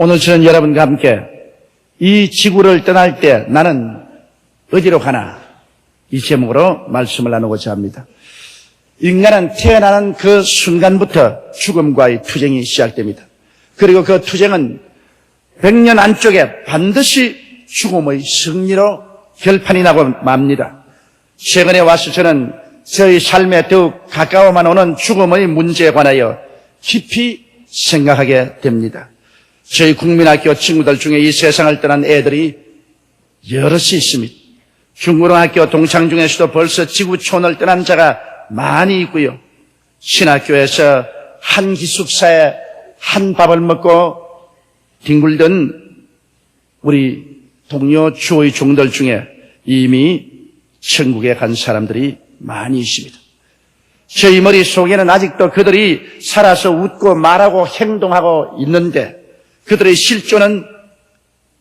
오늘 저는 여러분과 함께 이 지구를 떠날 때 나는 어디로 가나 이 제목으로 말씀을 나누고자 합니다. 인간은 태어나는 그 순간부터 죽음과의 투쟁이 시작됩니다. 그리고 그 투쟁은 100년 안쪽에 반드시 죽음의 승리로 결판이 나고 맙니다. 최근에 와서 저는 저희 삶에 더욱 가까워만 오는 죽음의 문제에 관하여 깊이 생각하게 됩니다. 저희 국민학교 친구들 중에 이 세상을 떠난 애들이 여럿이 있습니다. 중고등학교 동창 중에서도 벌써 지구촌을 떠난 자가 많이 있고요. 신학교에서 한 기숙사에 한 밥을 먹고 뒹굴던 우리 동료 주의 종들 중에 이미 천국에 간 사람들이 많이 있습니다. 저희 머릿속에는 아직도 그들이 살아서 웃고 말하고 행동하고 있는데 그들의 실존은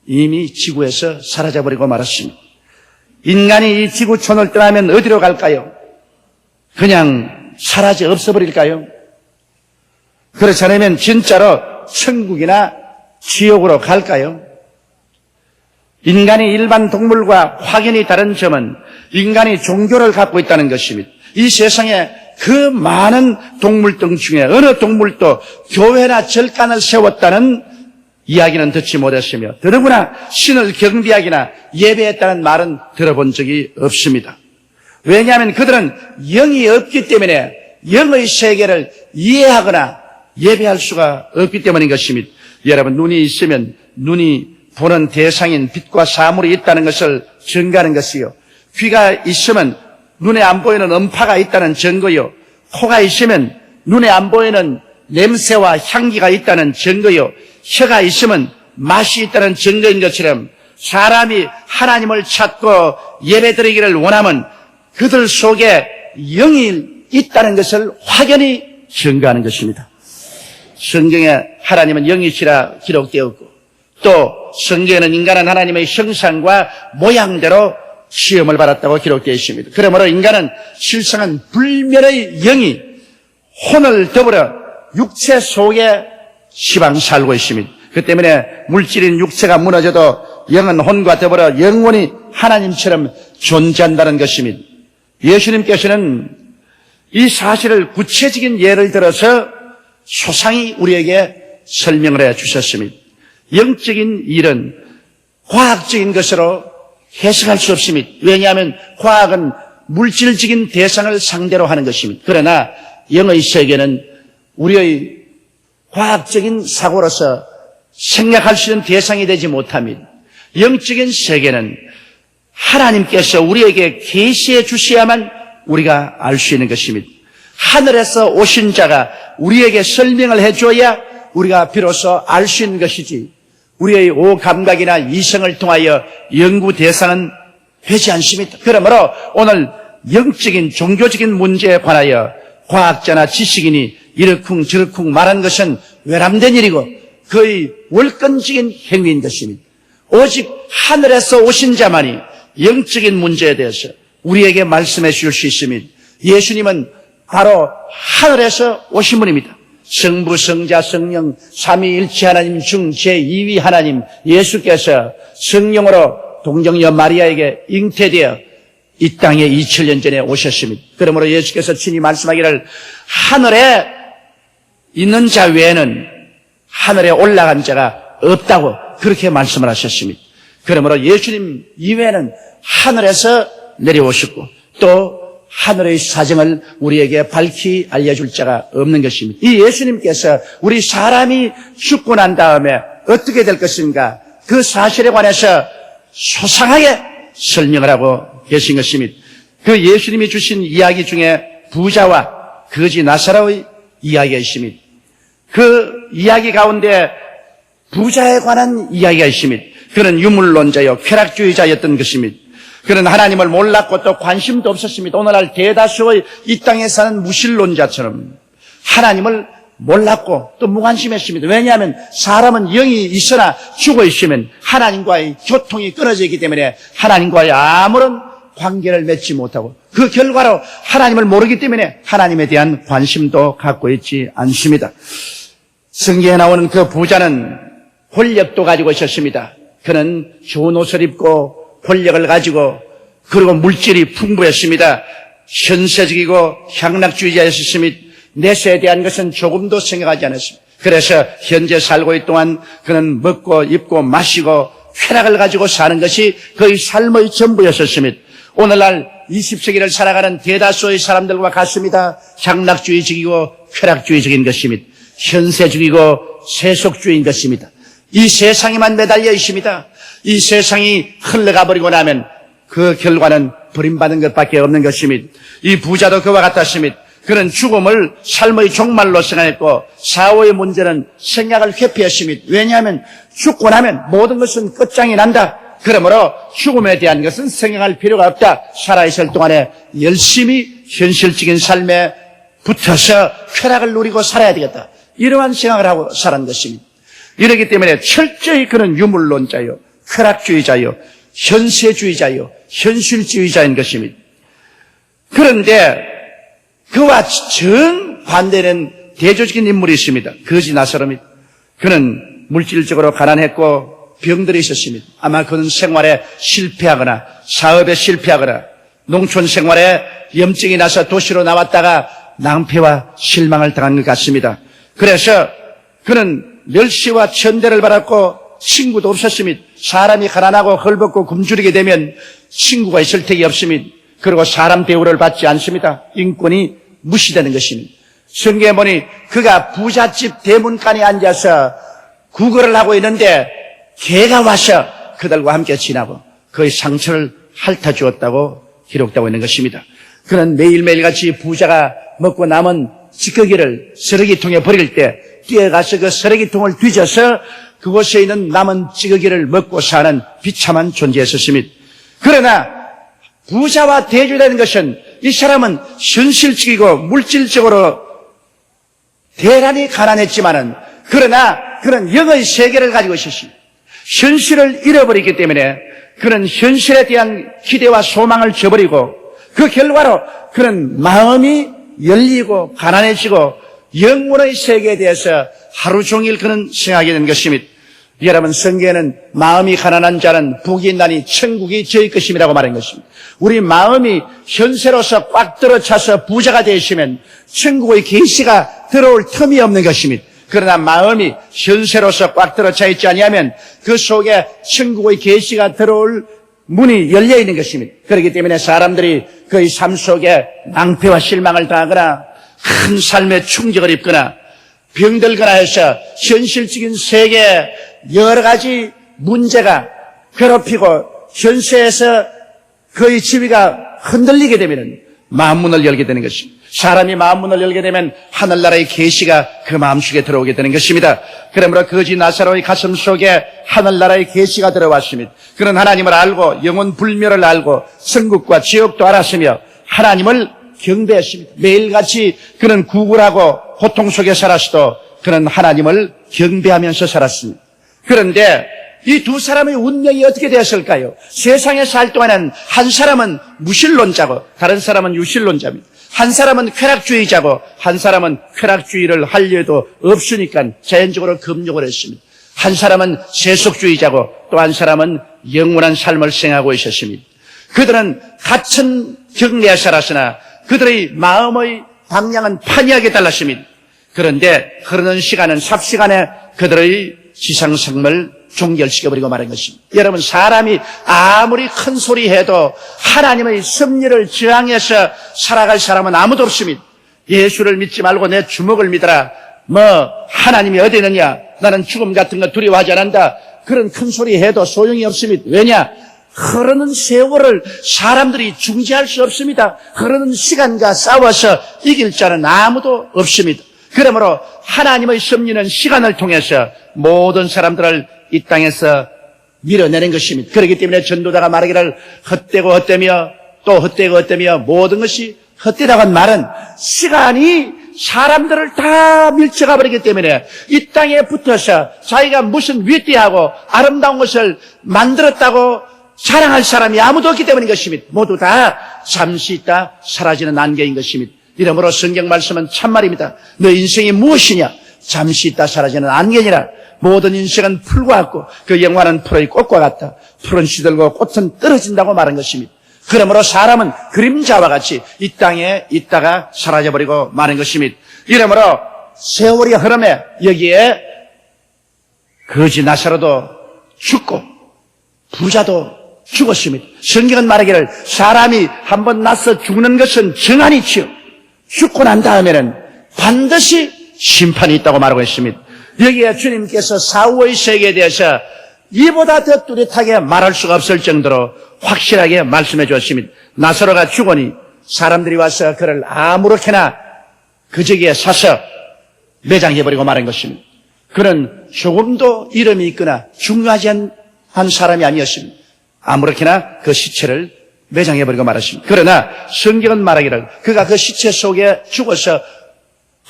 이미 지구에서 사라져버리고 말았습니다. 인간이 이 지구촌을 떠나면 어디로 갈까요? 그냥 사라져 없어버릴까요? 그렇지 않으면 진짜로 천국이나 지옥으로 갈까요? 인간이 일반 동물과 확연히 다른 점은 인간이 종교를 갖고 있다는 것입니다. 이 세상에 그 많은 동물들 중에 어느 동물도 교회나 절간을 세웠다는 이야기는 듣지 못했으며 더더구나 신을 경배하기나 예배했다는 말은 들어본 적이 없습니다. 왜냐하면 그들은 영이 없기 때문에 영의 세계를 이해하거나 예배할 수가 없기 때문인 것입니다. 여러분, 눈이 있으면 눈이 보는 대상인 빛과 사물이 있다는 것을 증거하는 것이요. 귀가 있으면 눈에 안 보이는 음파가 있다는 증거요. 코가 있으면 눈에 안 보이는 냄새와 향기가 있다는 증거요. 혀가 있으면 맛이 있다는 증거인 것처럼 사람이 하나님을 찾고 예배드리기를 원하면 그들 속에 영이 있다는 것을 확연히 증거하는 것입니다. 성경에 하나님은 영이시라 기록되었고 또 성경에는 인간은 하나님의 형상과 모양대로 시험을 받았다고 기록되어 있습니다. 그러므로 인간은 실상은 불멸의 영이 혼을 더불어 육체 속에 시방 살고 있습니다. 그 때문에 물질인 육체가 무너져도 영은 혼과 더불어 영원히 하나님처럼 존재한다는 것입니다. 예수님께서는 이 사실을 구체적인 예를 들어서 소상히 우리에게 설명을 해 주셨습니다. 영적인 일은 과학적인 것으로 해석할 수 없습니다. 왜냐하면 과학은 물질적인 대상을 상대로 하는 것입니다. 그러나 영의 세계는 우리의 과학적인 사고로서 생각할 수 있는 대상이 되지 못합니다. 영적인 세계는 하나님께서 우리에게 계시해 주셔야만 우리가 알 수 있는 것입니다. 하늘에서 오신 자가 우리에게 설명을 해줘야 우리가 비로소 알 수 있는 것이지 우리의 오감각이나 이성을 통하여 연구 대상은 되지 않습니다. 그러므로 오늘 영적인 종교적인 문제에 관하여 과학자나 지식인이 이러쿵저러쿵 말한 것은 외람된 일이고 거의 월권적인 행위인 것입니다. 오직 하늘에서 오신 자만이 영적인 문제에 대해서 우리에게 말씀해 주실 수 있습니다. 예수님은 바로 하늘에서 오신 분입니다. 성부, 성자, 성령, 삼위일체 하나님 중 제2위 하나님 예수께서 성령으로 동정녀 마리아에게 잉태되어 이 땅에 2000년 전에 오셨습니다. 그러므로 예수께서 친히 말씀하기를 하늘에 있는 자 외에는 하늘에 올라간 자가 없다고 그렇게 말씀을 하셨습니다. 그러므로 예수님 이외에는 하늘에서 내려오셨고 또 하늘의 사정을 우리에게 밝히 알려줄 자가 없는 것입니다. 이 예수님께서 우리 사람이 죽고 난 다음에 어떻게 될 것인가 그 사실에 관해서 소상하게 설명을 하고 계신 것입니다. 그 예수님이 주신 이야기 중에 부자와 거지 나사로의 이야기가 있습니다. 그 이야기 가운데 부자에 관한 이야기가 있습니다. 그는 유물론자요 쾌락주의자였던 것입니다. 그는 하나님을 몰랐고 또 관심도 없었습니다. 오늘날 대다수의 이 땅에 사는 무신론자처럼 하나님을 몰랐고 또 무관심했습니다. 왜냐하면 사람은 영이 있으나 죽어 있으면 하나님과의 교통이 끊어져 있기 때문에 하나님과의 아무런 관계를 맺지 못하고 그 결과로 하나님을 모르기 때문에 하나님에 대한 관심도 갖고 있지 않습니다. 성경에 나오는 그 부자는 권력도 가지고 있었습니다. 그는 좋은 옷을 입고 권력을 가지고 그리고 물질이 풍부했습니다. 현세적이고 향락주의자였으며 내세에 대한 것은 조금도 생각하지 않았습니다. 그래서 현재 살고 있는 동안 그는 먹고 입고 마시고 쾌락을 가지고 사는 것이 그의 삶의 전부였었습니다. 오늘날 20세기를 살아가는 대다수의 사람들과 같습니다. 향락주의적이고 쾌락주의적인 것입니다. 현세적이고 세속주의인 것입니다. 이 세상에만 매달려 있습니다. 이 세상이 흘러가 버리고 나면 그 결과는 버림받은 것밖에 없는 것입니다. 이 부자도 그와 같았습니다. 그는 죽음을 삶의 종말로 생각했고 사후의 문제는 생각을 회피했습니다. 왜냐하면 죽고 나면 모든 것은 끝장이 난다. 그러므로 죽음에 대한 것은 생각할 필요가 없다. 살아있을 동안에 열심히 현실적인 삶에 붙어서 쾌락을 누리고 살아야 되겠다. 이러한 생각을 하고 살은 것입니다. 이렇기 때문에 철저히 그는 유물론자요, 쾌락주의자요, 현세주의자요, 현실주의자인 것입니다. 그런데 그와 정반대는 대조적인 인물이 있습니다. 거지 나사로입니다. 그는 물질적으로 가난했고 병들이 있었습니다. 아마 그는 생활에 실패하거나 사업에 실패하거나 농촌 생활에 염증이 나서 도시로 나왔다가 낭패와 실망을 당한 것 같습니다. 그래서 그는 멸시와 천대를 받았고 친구도 없었습니다. 사람이 가난하고 헐벗고 굶주리게 되면 친구가 있을 택이 없습니다. 그리고 사람 대우를 받지 않습니다. 인권이 무시되는 것입니다. 성경에 보니 그가 부잣집 대문간에 앉아서 구걸을 하고 있는데 개가 와서 그들과 함께 지나고 그의 상처를 핥아주었다고 기록되고 있는 것입니다. 그는 매일매일 같이 부자가 먹고 남은 찌꺼기를 쓰레기통에 버릴 때 뛰어가서 그 쓰레기통을 뒤져서 그곳에 있는 남은 찌꺼기를 먹고 사는 비참한 존재였습니다. 그러나 부자와 대조되는 것은 이 사람은 현실적이고 물질적으로 대단히 가난했지만은 그러나 그는 영의 세계를 가지고 있었습니다. 현실을 잃어버리기 때문에 그는 현실에 대한 기대와 소망을 저버리고 그 결과로 그는 마음이 열리고 가난해지고 영혼의 세계에 대해서 하루 종일 그는 생각하게 된 것입니다. 여러분, 성경에는 마음이 가난한 자는 복이 있나니 천국이 저희 것임이라고 말한 것입니다. 우리 마음이 현세로서 꽉 들어차서 부자가 되시면 천국의 계시가 들어올 틈이 없는 것입니다. 그러나 마음이 현세로서 꽉 들어차 있지 아니하면 그 속에 천국의 계시가 들어올 문이 열려 있는 것입니다. 그렇기 때문에 사람들이 그의 삶 속에 낭패와 실망을 당하거나 큰 삶의 충격을 입거나 병들거나 해서 현실적인 세계에 여러 가지 문제가 괴롭히고 현세에서 그의 지위가 흔들리게 되면 마음문을 열게 되는 것입니다. 사람이 마음문을 열게 되면 하늘나라의 계시가 그 마음속에 들어오게 되는 것입니다. 그러므로 거지 나사로의 가슴 속에 하늘나라의 계시가 들어왔습니다. 그는 하나님을 알고 영혼 불멸을 알고 천국과 지옥도 알았으며 하나님을 경배했습니다. 매일같이 그는 구걸하고 고통 속에 살았어도 그는 하나님을 경배하면서 살았습니다. 그런데 이 두 사람의 운명이 어떻게 되었을까요? 세상에 살 동안은 한 사람은 무신론자고 다른 사람은 유신론자입니다. 한 사람은 쾌락주의자고 한 사람은 쾌락주의를 하려도 없으니까 자연적으로 금욕을 했습니다. 한 사람은 세속주의자고 또 한 사람은 영원한 삶을 생각하고 있었습니다. 그들은 같은 경내에 살았으나 그들의 마음의 방향은 판이하게 달랐습니다. 그런데 흐르는 시간은 삽시간에 그들의 지상생활을 종결시켜버리고 말한 것입니다. 여러분, 사람이 아무리 큰 소리 해도 하나님의 섭리를 저항해서 살아갈 사람은 아무도 없습니다. 예수를 믿지 말고 내 주먹을 믿어라. 하나님이 어디 있느냐? 나는 죽음 같은 거 두려워하지 않는다. 그런 큰 소리 해도 소용이 없습니다. 왜냐? 흐르는 세월을 사람들이 중지할 수 없습니다. 흐르는 시간과 싸워서 이길 자는 아무도 없습니다. 그러므로 하나님의 섭리는 시간을 통해서 모든 사람들을 이 땅에서 밀어내는 것입니다. 그렇기 때문에 전도자가 말하기를 헛되고 헛되며 또 헛되고 헛되며 모든 것이 헛되다고 한 말은 시간이 사람들을 다 밀쳐가 버리기 때문에 이 땅에 붙어서 자기가 무슨 위대하고 아름다운 것을 만들었다고 자랑할 사람이 아무도 없기 때문인 것입니다. 모두 다 잠시 있다 사라지는 안개인 것입니다. 이러므로 성경 말씀은 참말입니다. 너 인생이 무엇이냐? 잠시 있다 사라지는 안개니라. 모든 인생은 풀과 같고 그 영화는 풀의 꽃과 같다. 풀은 시들고 꽃은 떨어진다고 말한 것입니다. 그러므로 사람은 그림자와 같이 이 땅에 있다가 사라져버리고 마는 것입니다. 이러므로 세월이 흐름에 여기에 거지 나사로도 죽고 부자도 죽었습니다. 성경은 말하기를 사람이 한번 나서 죽는 것은 정한이치요 죽고 난 다음에는 반드시 심판이 있다고 말하고 있습니다. 여기에 주님께서 사후의 세계에 대해서 이보다 더 뚜렷하게 말할 수가 없을 정도로 확실하게 말씀해 주었습니다. 나사로가 죽으니 사람들이 와서 그를 아무렇게나 그저기에 사서 매장해버리고 말한 것입니다. 그는 조금도 이름이 있거나 중요하지 않은 사람이 아니었습니다. 아무렇게나 그 시체를 매장해버리고 말았습니다. 그러나 성경은 말하기를 그가 그 시체 속에 죽어서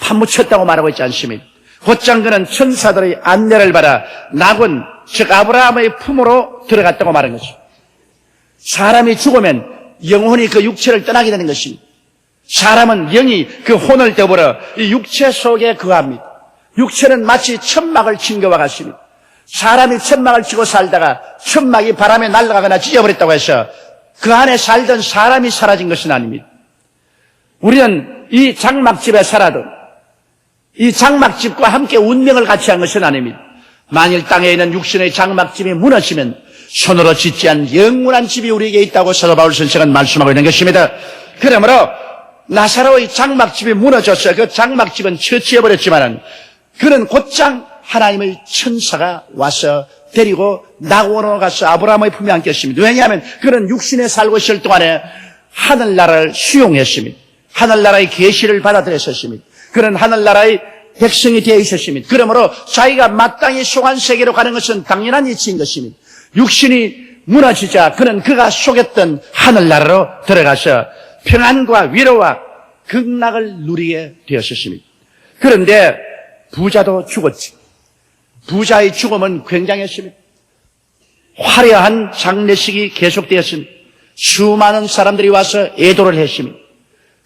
파묻혔다고 말하고 있지 않습니다. 곧장 그는 천사들의 안내를 받아 낙원, 즉 아브라함의 품으로 들어갔다고 말한 것입니다. 사람이 죽으면 영혼이 그 육체를 떠나게 되는 것입니다. 사람은 영이 그 혼을 더불어 이 육체 속에 거합니다. 육체는 마치 천막을 친 것과 같습니다. 사람이 천막을 치고 살다가 천막이 바람에 날아가거나 찢어버렸다고 해서 그 안에 살던 사람이 사라진 것은 아닙니다. 우리는 이 장막집에 살아도 이 장막집과 함께 운명을 같이 한 것은 아닙니다. 만일 땅에 있는 육신의 장막집이 무너지면 손으로 짓지 않은 영원한 집이 우리에게 있다고 사도 바울 선생은 말씀하고 있는 것입니다. 그러므로 나사로의 장막집이 무너졌어요. 그 장막집은 처치해버렸지만은 그는 곧장 하나님의 천사가 와서 데리고 낙원으로 가서 아브라함의 품에 안겼습니다. 왜냐하면 그는 육신에 살고 있을 동안에 하늘나라를 수용했습니다. 하늘나라의 계시를 받아들였습니다. 그는 하늘나라의 백성이 되어 있었습니다. 그러므로 자기가 마땅히 속한 세계로 가는 것은 당연한 이치인 것입니다. 육신이 무너지자 그는 그가 속였던 하늘나라로 들어가서 평안과 위로와 극락을 누리게 되었습니다. 그런데 부자도 죽었지. 부자의 죽음은 굉장했습니다. 화려한 장례식이 계속되었습니다. 수많은 사람들이 와서 애도를 했습니다.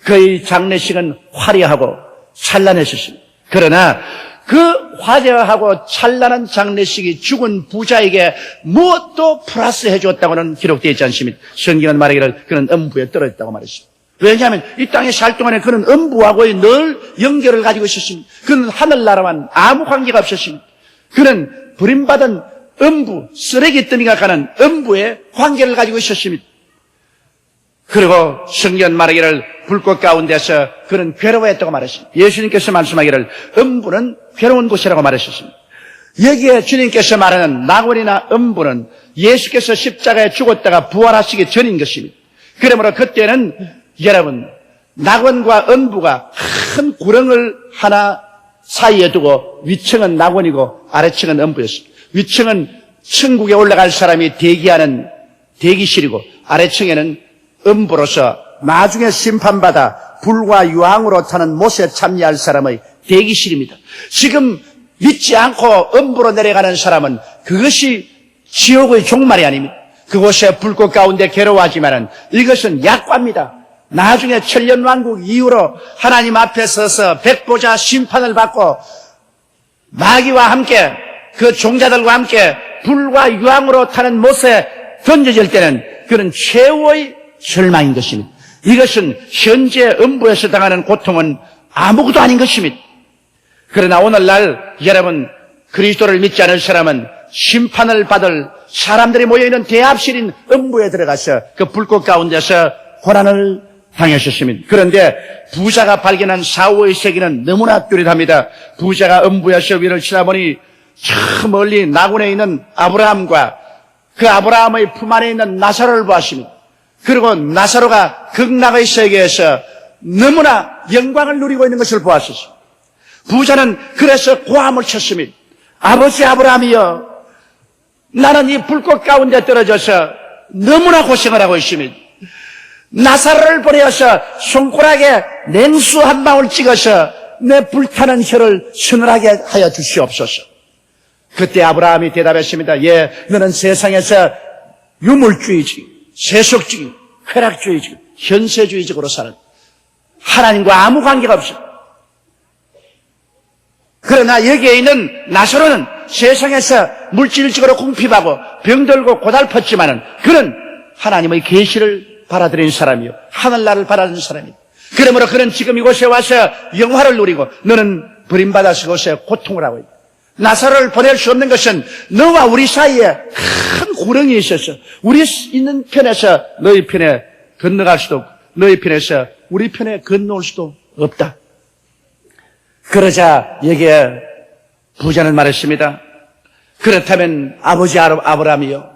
그의 장례식은 화려하고 찬란했습니다. 그러나 그 화려하고 찬란한 장례식이 죽은 부자에게 무엇도 플러스 해주었다고는 기록되어 있지 않습니다. 성경은 말하기를 그는 음부에 떨어졌다고 말했습니다. 왜냐하면 이 땅에 살 동안에 그는 음부하고의 늘 연결을 가지고 있었습니다. 그는 하늘나라와는 아무 관계가 없었습니다. 그는 버림받은 음부, 쓰레기 더미가 가는 음부에 관계를 가지고 있었습니다. 그리고 성경 말하기를 불꽃 가운데서 그는 괴로워했다고 말했습니다. 예수님께서 말씀하기를 음부는 괴로운 곳이라고 말하셨습니다. 여기에 주님께서 말하는 낙원이나 음부는 예수께서 십자가에 죽었다가 부활하시기 전인 것입니다. 그러므로 그때는 여러분 낙원과 음부가 큰 구렁을 하나 사이에 두고 위층은 낙원이고 아래층은 음부였습니다. 위층은 천국에 올라갈 사람이 대기하는 대기실이고 아래층에는 음부로서 나중에 심판받아 불과 유황으로 타는 못에 참여할 사람의 대기실입니다. 지금 믿지 않고 음부로 내려가는 사람은 그것이 지옥의 종말이 아닙니다. 그곳에 불꽃 가운데 괴로워하지만은 이것은 약과입니다. 나중에 천년왕국 이후로 하나님 앞에 서서 백보자 심판을 받고 마귀와 함께 그 종자들과 함께 불과 유황으로 타는 못에 던져질 때는 그는 최후의 절망인 것입니다. 이것은 현재 음부에서 당하는 고통은 아무것도 아닌 것입니다. 그러나 오늘날 여러분 그리스도를 믿지 않을 사람은 심판을 받을 사람들이 모여있는 대합실인 음부에 들어가서 그 불꽃 가운데서 고난을 당하셨습니다. 그런데 부자가 발견한 사후의 세계는 너무나 뚜렷합니다. 부자가 음부에서 위를 치다보니 저 멀리 낙원에 있는 아브라함과 그 아브라함의 품 안에 있는 나사로를 보았습니다. 그리고 나사로가 극락의 세계에서 너무나 영광을 누리고 있는 것을 보았습니다. 부자는 그래서 고함을 쳤습니다. 아버지 아브라함이여, 나는 이 불꽃 가운데 떨어져서 너무나 고생을 하고 있습니다. 나사로를 보내어서 손가락에 냉수 한 방울 찍어서 내 불타는 혀를 서늘하게 하여 주시옵소서. 그때 아브라함이 대답했습니다. 예, 너는 세상에서 유물주의지, 세속주의, 쾌락주의지, 현세주의적으로 사는 하나님과 아무 관계가 없어. 그러나 여기에 있는 나사로는 세상에서 물질적으로 궁핍하고 병들고 고달팠지만은 그는 하나님의 계시를 받아들인 사람이요, 하늘나라를 바라는 사람이요. 그러므로 그는 지금 이곳에 와서 영화를 누리고 너는 버림받아서 이곳에 고통을 하고 있다. 나사로를 보낼 수 없는 것은 너와 우리 사이에 큰 구렁이 있어서 우리 있는 편에서 너희 편에 건너갈 수도 없고 너희 편에서 우리 편에 건너올 수도 없다. 그러자 여기에 부자는 말했습니다. 그렇다면 아버지 아브라함이요,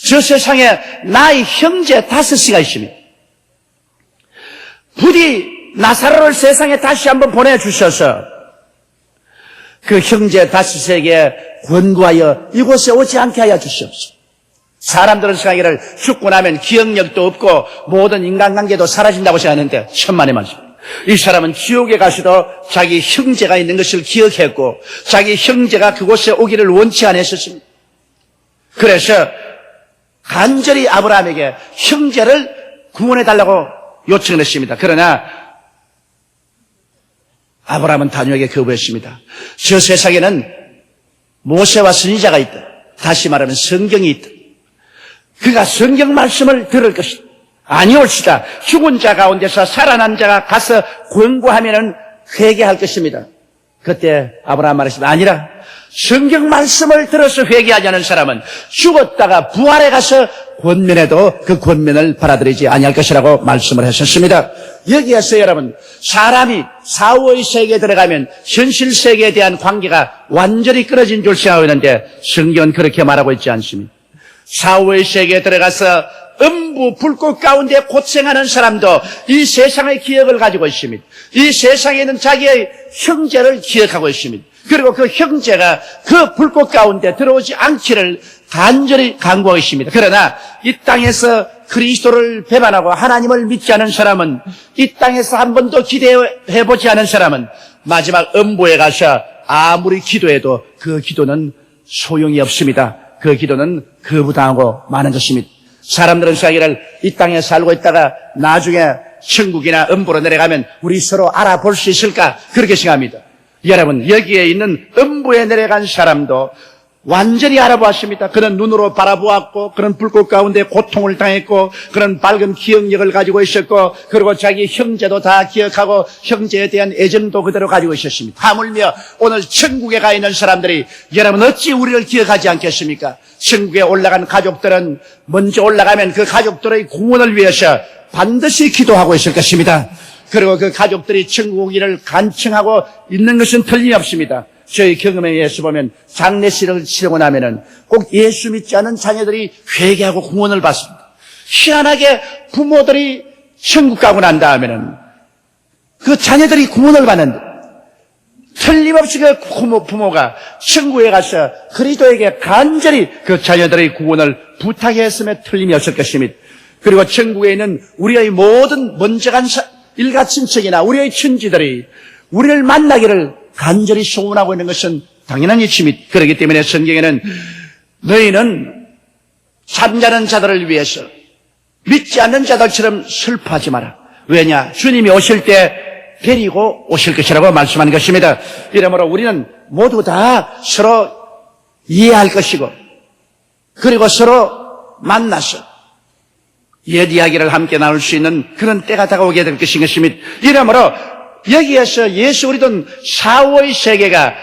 저 세상에 나의 형제 5이가 있습니다. 부디 나사로를 세상에 다시 한번 보내주셔서 그 형제 5에게 권고하여 이곳에 오지 않게 하여 주시옵소서. 사람들은 생각하기를 죽고 나면 기억력도 없고 모든 인간관계도 사라진다고 생각하는데 천만의 말씀입니다. 이 사람은 지옥에 가서도 자기 형제가 있는 것을 기억했고 자기 형제가 그곳에 오기를 원치 않았었습니다. 그래서 간절히 아브라함에게 형제를 구원해달라고 요청을 했습니다. 그러나 아브라함은 단호하게 거부했습니다. 저 세상에는 모세와 선지자가 있다. 다시 말하면 성경이 있다. 그가 성경 말씀을 들을 것이다. 아니올시다. 죽은 자 가운데서 살아난 자가 가서 권고하면은 회개할 것입니다. 그때 아브라함 말했습니다. 아니라 성경 말씀을 들어서 회개하지 않은 사람은 죽었다가 부활해 가서 권면해도 그 권면을 받아들이지 아니할 것이라고 말씀을 하셨습니다. 여기에서 여러분, 사람이 사후의 세계에 들어가면 현실 세계에 대한 관계가 완전히 끊어진 줄 생각하고 있는데 성경은 그렇게 말하고 있지 않습니다. 사후의 세계에 들어가서 음부 불꽃 가운데 고생하는 사람도 이 세상의 기억을 가지고 있습니다. 이 세상에 있는 자기의 형제를 기억하고 있습니다. 그리고 그 형제가 그 불꽃 가운데 들어오지 않기를 간절히 간구하고 있습니다. 그러나 이 땅에서 그리스도를 배반하고 하나님을 믿지 않은 사람은, 이 땅에서 한 번도 기대해보지 않은 사람은 마지막 음부에 가서 아무리 기도해도 그 기도는 소용이 없습니다. 그 기도는 거부당하고 마는 것입니다. 사람들은 생각하기를 이 땅에 살고 있다가 나중에 천국이나 음부로 내려가면 우리 서로 알아볼 수 있을까, 그렇게 생각합니다. 여러분, 여기에 있는 음부에 내려간 사람도 완전히 알아보았습니다. 그런 눈으로 바라보았고, 그런 불꽃 가운데 고통을 당했고, 그런 밝은 기억력을 가지고 있었고, 그리고 자기 형제도 다 기억하고 형제에 대한 애정도 그대로 가지고 있었습니다. 하물며 오늘 천국에 가 있는 사람들이 여러분 어찌 우리를 기억하지 않겠습니까? 천국에 올라간 가족들은 먼저 올라가면 그 가족들의 구원을 위해서 반드시 기도하고 있을 것입니다. 그리고 그 가족들이 천국 오기를 간청하고 있는 것은 틀림없습니다. 저희 경험에 의해서 보면 장례식을 치르고 나면은 꼭 예수 믿지 않은 자녀들이 회개하고 구원을 받습니다. 희한하게 부모들이 천국 가고 난 다음에는 그 자녀들이 구원을 받는데, 틀림없이 그 부모가 천국에 가서 그리스도에게 간절히 그 자녀들의 구원을 부탁했음에 틀림이 없을 것입니다. 그리고 천국에 있는 우리의 모든 먼저 간 일가 친척이나 우리의 친지들이 우리를 만나기를 간절히 소원하고 있는 것은 당연한 이치입니다. 그렇기 때문에 성경에는 너희는 잠자는 자들을 위해서 믿지 않는 자들처럼 슬퍼하지 마라. 왜냐? 주님이 오실 때 데리고 오실 것이라고 말씀하는 것입니다. 이러므로 우리는 모두 다 서로 이해할 것이고, 그리고 서로 만나서 옛 이야기를 함께 나눌 수 있는 그런 때가 다가오게 될 것입니다. 이러므로 여기에서 예수 그리스도는 사후의 세계가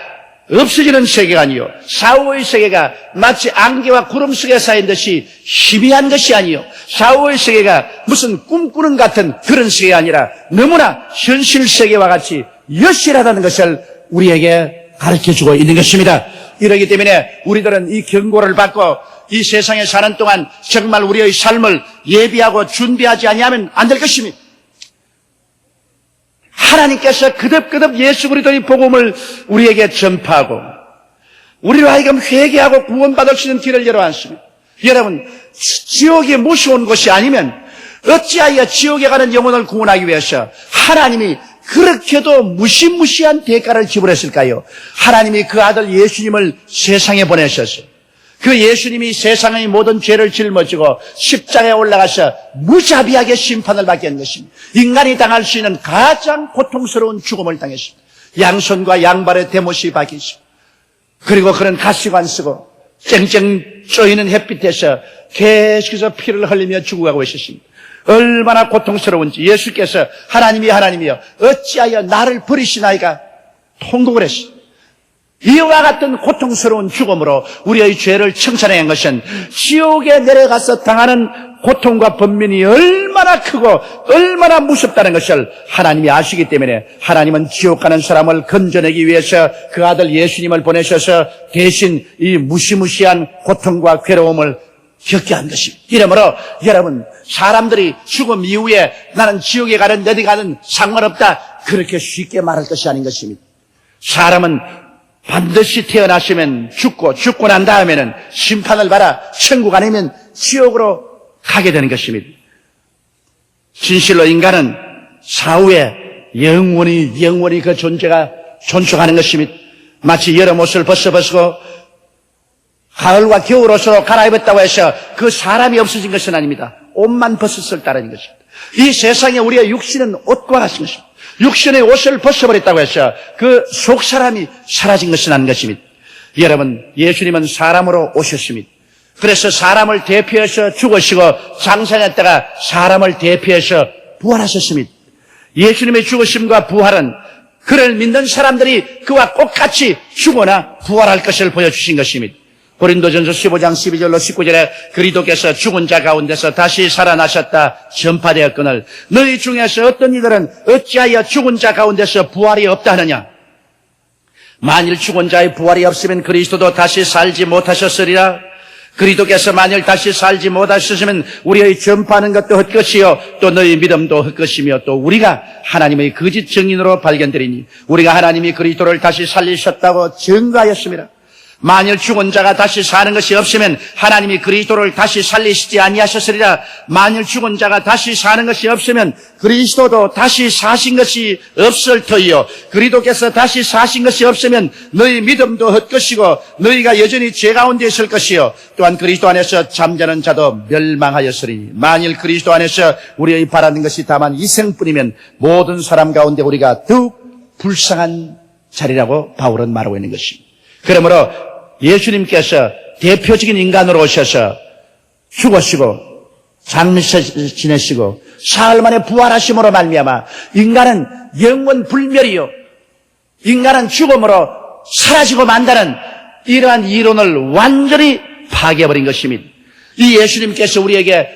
없어지는 세계가 아니요, 사후의 세계가 마치 안개와 구름 속에 쌓인 듯이 희미한 것이 아니요, 사후의 세계가 무슨 꿈꾸는 같은 그런 세계가 아니라 너무나 현실 세계와 같이 여실하다는 것을 우리에게 가르쳐주고 있는 것입니다. 이러기 때문에 우리들은 이 경고를 받고 이 세상에 사는 동안 정말 우리의 삶을 예비하고 준비하지 아니하면 안 될 것입니다. 하나님께서 그듭그듭 예수 그리스도의 복음을 우리에게 전파하고 우리로 하여금 회개하고 구원받을 수 있는 길을 열어왔습니다. 여러분, 지옥이 무서운 곳이 아니면 어찌하여 지옥에 가는 영혼을 구원하기 위해서 하나님이 그렇게도 무시무시한 대가를 지불했을까요? 하나님이 그 아들 예수님을 세상에 보내셔서 그 예수님이 세상의 모든 죄를 짊어지고 십자가에 올라가서 무자비하게 심판을 받게 한 것입니다. 인간이 당할 수 있는 가장 고통스러운 죽음을 당했습니다. 양손과 양발에 대못이 박이시고, 그리고 그는 가시관 쓰고 쨍쨍 쪼이는 햇빛에서 계속해서 피를 흘리며 죽어가고 있었습니다. 얼마나 고통스러운지 예수께서 하나님이여 어찌하여 나를 버리시나이까 통곡을 했습니다. 이와 같은 고통스러운 죽음으로 우리의 죄를 청산한 것은 지옥에 내려가서 당하는 고통과 번민이 얼마나 크고 얼마나 무섭다는 것을 하나님이 아시기 때문에 하나님은 지옥 가는 사람을 건져내기 위해서 그 아들 예수님을 보내셔서 대신 이 무시무시한 고통과 괴로움을 겪게 한 것입니다. 이러므로 여러분, 사람들이 죽음 이후에 나는 지옥에 가든 어디 가든 상관없다, 그렇게 쉽게 말할 것이 아닌 것입니다. 사람은 반드시 태어나시면 죽고 난 다음에는 심판을 받아 천국 아니면 지옥으로 가게 되는 것입니다. 진실로 인간은 사후에 영원히 그 존재가 존속하는 것입니다. 마치 여름 옷을 벗고 가을과 겨울 옷으로 갈아입었다고 해서 그 사람이 없어진 것은 아닙니다. 옷만 벗었을 따르는 것입니다. 이 세상에 우리의 육신은 옷과 같은 것입니다. 육신의 옷을 벗어버렸다고 해서 그 속 사람이 사라진 것은 아닌 것입니다. 여러분, 예수님은 사람으로 오셨습니다. 그래서 사람을 대표해서 죽으시고 장사했다가 사람을 대표해서 부활하셨습니다. 예수님의 죽으심과 부활은 그를 믿는 사람들이 그와 똑같이 죽거나 부활할 것을 보여주신 것입니다. 고린도전서 15장 12절로 19절에 그리스도께서 죽은 자 가운데서 다시 살아나셨다 전파되었거늘 너희 중에서 어떤 이들은 어찌하여 죽은 자 가운데서 부활이 없다 하느냐. 만일 죽은 자의 부활이 없으면 그리스도도 다시 살지 못하셨으리라. 그리스도께서 만일 다시 살지 못하셨으면 우리의 전파하는 것도 헛것이요 또 너희 믿음도 헛것이며 또 우리가 하나님의 거짓 증인으로 발견되리니 우리가 하나님이 그리스도를 다시 살리셨다고 증거하였습니다. 만일 죽은 자가 다시 사는 것이 없으면 하나님이 그리스도를 다시 살리시지 아니하셨으리라. 만일 죽은 자가 다시 사는 것이 없으면 그리스도도 다시 사신 것이 없을 터이요 그리스도께서 다시 사신 것이 없으면 너희 믿음도 헛것이고 너희가 여전히 죄 가운데 있을 것이요 또한 그리스도 안에서 잠자는 자도 멸망하였으리니 만일 그리스도 안에서 우리의 바라는 것이 다만 이생뿐이면 모든 사람 가운데 우리가 더욱 불쌍한 자리라고 바울은 말하고 있는 것입니다. 그러므로 예수님께서 대표적인 인간으로 오셔서 죽으시고 장례식 지내시고 사흘 만에 부활하심으로 말미암아 인간은 영원 불멸이요 인간은 죽음으로 사라지고 만다는 이러한 이론을 완전히 파괴해버린 것입니다. 이 예수님께서 우리에게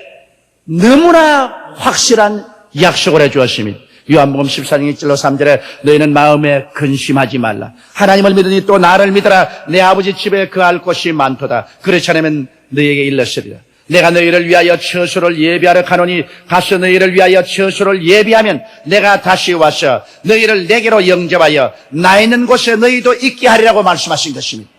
너무나 확실한 약속을 해주었습니다. 요한복음 14장 1절로 3절에 너희는 마음에 근심하지 말라. 하나님을 믿으니 또 나를 믿어라. 내 아버지 집에 거할 곳이 많도다. 그렇지 않으면 너희에게 일렀으리라. 내가 너희를 위하여 처소를 예비하러 가노니 가서 너희를 위하여 처소를 예비하면 내가 다시 와서 너희를 내게로 영접하여 나 있는 곳에 너희도 있게 하리라고 말씀하신 것입니다.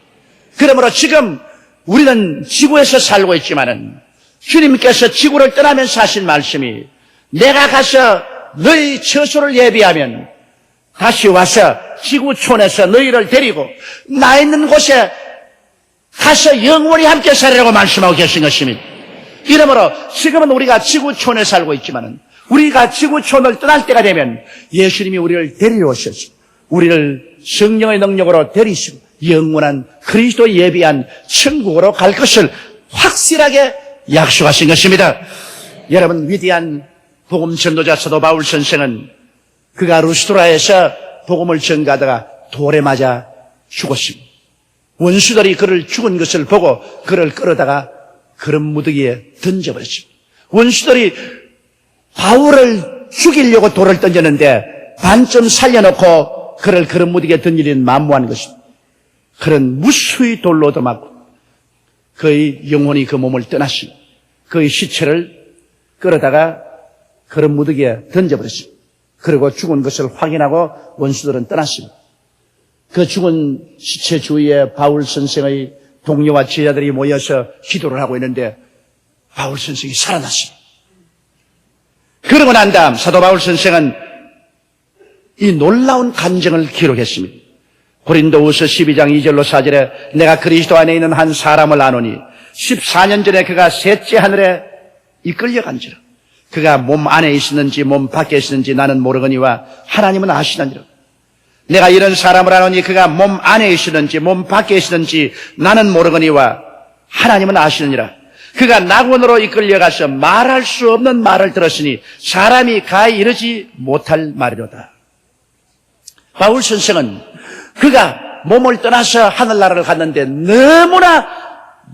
그러므로 지금 우리는 지구에서 살고 있지만은 주님께서 지구를 떠나면서 하신 말씀이 내가 가서 너희 처소를 예비하면 다시 와서 지구촌에서 너희를 데리고 나 있는 곳에 가서 영원히 함께 살리라고 말씀하고 계신 것입니다. 이러므로 지금은 우리가 지구촌에 살고 있지만은 우리가 지구촌을 떠날 때가 되면 예수님이 우리를 데리러 오셔서 우리를 성령의 능력으로 데리시고 영원한 그리스도 예비한 천국으로 갈 것을 확실하게 약속하신 것입니다. 여러분, 위대한 복음 전도자 사도 바울 선생은 그가 루스트라에서 복음을 전가하다가 돌에 맞아 죽었습니다. 원수들이 그를 죽은 것을 보고 그를 끌어다가 그런 무더기에 던져버렸습니다. 원수들이 바울을 죽이려고 돌을 던졌는데 반쯤 살려놓고 그를 그런 무더기에 던지는 만무한 것입니다. 그런 무수히 돌로 얻어맞고 그의 영혼이 그 몸을 떠났습니다. 그의 시체를 끌어다가 그런 무더기에 던져버렸습니다. 그리고 죽은 것을 확인하고 원수들은 떠났습니다. 그 죽은 시체 주위에 바울 선생의 동료와 제자들이 모여서 기도를 하고 있는데 바울 선생이 살아났습니다. 그러고 난 다음 사도 바울 선생은 이 놀라운 간증을 기록했습니다. 고린도후서 12장 2절로 4절에 내가 그리스도 안에 있는 한 사람을 아노니 14년 전에 그가 셋째 하늘에 이끌려간지라. 그가 몸 안에 있었는지 몸 밖에 있었는지 나는 모르거니와 하나님은 아시느니라. 내가 이런 사람을 아노니 그가 몸 안에 있으든지 몸 밖에 있으든지 나는 모르거니와 하나님은 아시느니라. 그가 낙원으로 이끌려가서 말할 수 없는 말을 들었으니 사람이 가히 이르지 못할 말이로다. 바울 선생은 그가 몸을 떠나서 하늘나라를 갔는데 너무나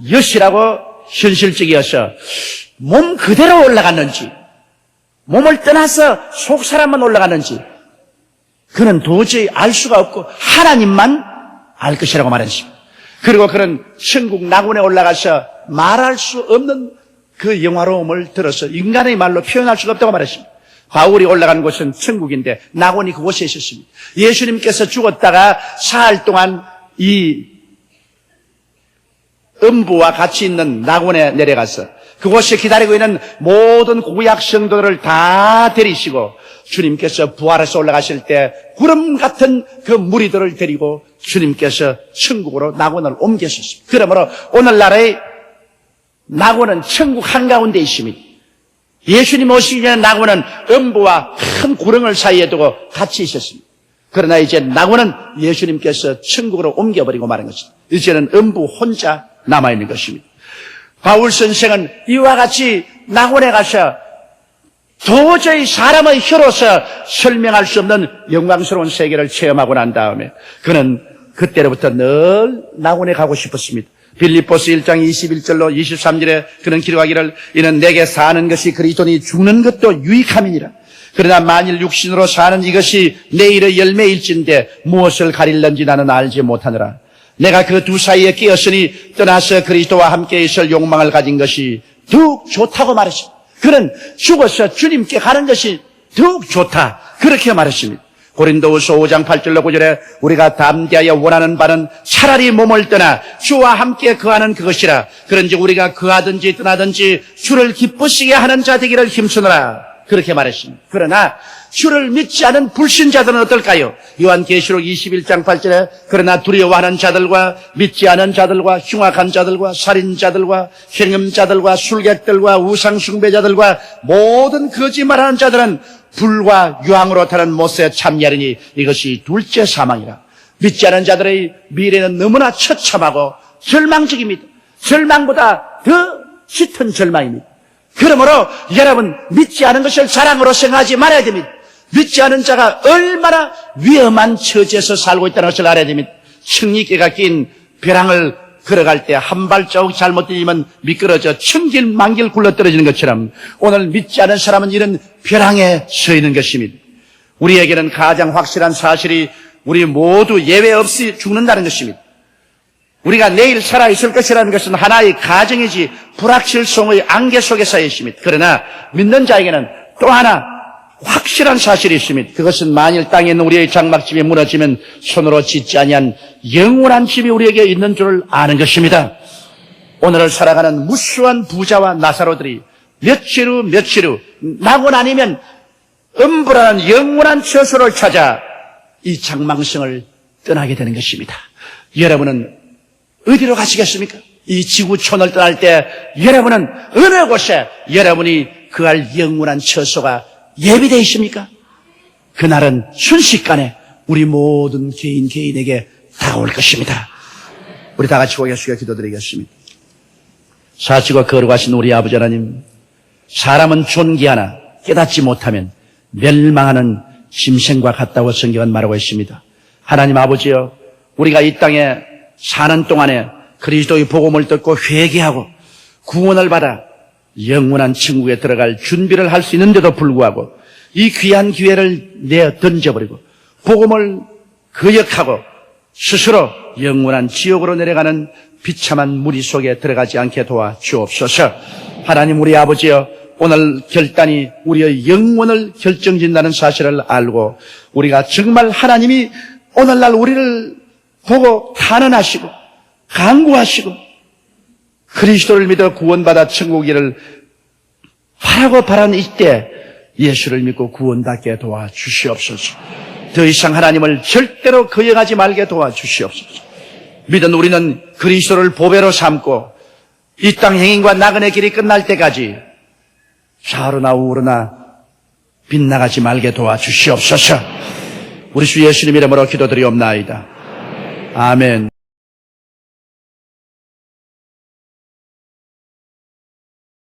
여실하고 현실적이어서 몸 그대로 올라갔는지 몸을 떠나서 속 사람만 올라갔는지 그는 도저히 알 수가 없고 하나님만 알 것이라고 말했습니다. 그리고 그는 천국 낙원에 올라가서 말할 수 없는 그 영화로움을 들어서 인간의 말로 표현할 수가 없다고 말했습니다. 바울이 올라간 곳은 천국인데 낙원이 그곳에 있었습니다. 예수님께서 죽었다가 사흘 동안 이 음부와 같이 있는 낙원에 내려가서 그곳에 기다리고 있는 모든 구약 성도들을 다 데리시고 주님께서 부활해서 올라가실 때 구름 같은 그 무리들을 데리고 주님께서 천국으로 낙원을 옮기셨습니다. 그러므로 오늘날의 낙원은 천국 한가운데 있습니다. 예수님 오시기 전에 낙원은 음부와 큰 구렁을 사이에 두고 같이 있었습니다. 그러나 이제 낙원은 예수님께서 천국으로 옮겨버리고 말한 것입니다. 이제는 음부 혼자 남아있는 것입니다. 바울 선생은 이와 같이 낙원에 가서 도저히 사람의 혀로서 설명할 수 없는 영광스러운 세계를 체험하고 난 다음에 그는 그때로부터 늘 낙원에 가고 싶었습니다. 빌립보서 1장 21절로 23절에 그는 기록하기를 이는 내게 사는 것이 그리스도니 죽는 것도 유익함이니라. 그러나 만일 육신으로 사는 이것이 내일의 열매일진데 무엇을 가릴는지 나는 알지 못하느라. 내가 그 두 사이에 끼었으니 떠나서 그리스도와 함께 있을 욕망을 가진 것이 더욱 좋다고 말했습니다. 그는 죽어서 주님께 가는 것이 더욱 좋다 그렇게 말했습니다. 고린도후서 5장 8절로 9절에 우리가 담대하여 원하는 바는 차라리 몸을 떠나 주와 함께 거하는 그것이라. 그런지 우리가 거하든지 떠나든지 주를 기쁘시게 하는 자 되기를 힘쓰노라 그렇게 말했습니다. 그러나 주를 믿지 않은 불신자들은 어떨까요? 요한계시록 21장 8절에 그러나 두려워하는 자들과 믿지 않은 자들과 흉악한 자들과 살인자들과 행음자들과 술객들과 우상숭배자들과 모든 거짓말하는 자들은 불과 유황으로 타는 못에 참여하리니 이것이 둘째 사망이라. 믿지 않은 자들의 미래는 너무나 처참하고 절망적입니다. 절망보다 더 짙은 절망입니다. 그러므로 여러분 믿지 않은 것을 자랑으로 생각하지 말아야 됩니다. 믿지 않은 자가 얼마나 위험한 처지에서 살고 있다는 것을 알아야 됩니다. 청리깨가 낀 벼랑을 걸어갈 때 한 발자국 잘못 뛰면 미끄러져 천길만길 굴러떨어지는 것처럼 오늘 믿지 않은 사람은 이런 벼랑에 서 있는 것입니다. 우리에게는 가장 확실한 사실이 우리 모두 예외 없이 죽는다는 것입니다. 우리가 내일 살아있을 것이라는 것은 하나의 가정이지 불확실성의 안개 속에 서 있습니다. 그러나 믿는 자에게는 또 하나 확실한 사실이 있습니다. 그것은 만일 땅에 있는 우리의 장막집이 무너지면 손으로 짓지 아니한 영원한 집이 우리에게 있는 줄을 아는 것입니다. 오늘을 살아가는 무수한 부자와 나사로들이 며칠 후 낙원 아니면 음부라는 영원한 처소를 찾아 이 장망성을 떠나게 되는 것입니다. 여러분은 어디로 가시겠습니까? 이 지구촌을 떠날 때 여러분은 어느 곳에 여러분이 그할 영원한 처소가 예비되어 있습니까? 그날은 순식간에 우리 모든 개인에게 다가올 것입니다. 우리 다 같이 고개 숙여 기도드리겠습니다. 사시고 거룩하신 우리 아버지 하나님, 사람은 존귀하나 깨닫지 못하면 멸망하는 짐승과 같다고 성경은 말하고 있습니다. 하나님 아버지여, 우리가 이 땅에 사는 동안에 그리스도의 복음을 듣고 회개하고 구원을 받아 영원한 천국에 들어갈 준비를 할 수 있는데도 불구하고 이 귀한 기회를 내어 던져버리고 복음을 거역하고 스스로 영원한 지옥으로 내려가는 비참한 무리 속에 들어가지 않게 도와 주옵소서. 하나님 우리 아버지여, 오늘 결단이 우리의 영혼을 결정짓는다는 사실을 알고 우리가 정말 하나님이 오늘날 우리를 보고 탄원하시고 간구하시고 그리스도를 믿어 구원받아 천국이를 바라고 바라는 이때 예수를 믿고 구원받게 도와주시옵소서. 더 이상 하나님을 절대로 거역하지 말게 도와주시옵소서. 믿은 우리는 그리스도를 보배로 삼고 이 땅 행인과 나그네 길이 끝날 때까지 좌우로나 우우로나 빗나가지 말게 도와주시옵소서. 우리 주 예수님 이름으로 기도드리옵나이다. 아멘.